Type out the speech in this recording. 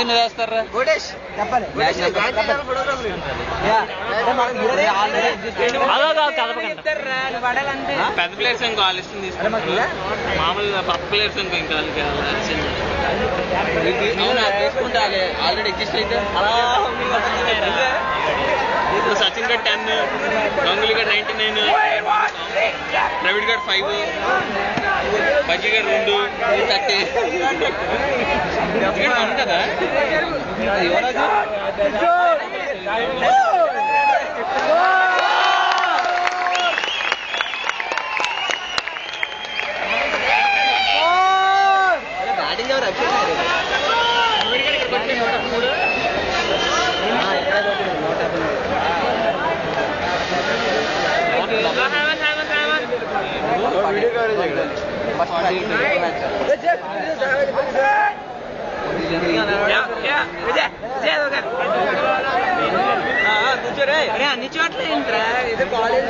వేస్తారా పెద్ద ప్లేయర్స్ ఇంకో వాళ్ళు ఇష్టం తీసుకుంటారు మామూలుగా పక్క ప్లేయర్స్ ఇంకో ఇంకా తీసుకుంటే ఆల్రెడీ ఎగ్జిస్ట్ అయితే ఇప్పుడు సచిన్ గడ్ 10 గంగులీ గడ్ 99 ద్రవిడ్ గడ్ 5 బజ్జీ గడ్ 2 30 1 కదా బ్యాటింగ్ ఎవరు వీడియో కవరేజ్ కూర్చోరే అరే అన్ని చోట్ల ఏంట్రా ఏదో కాలేజ్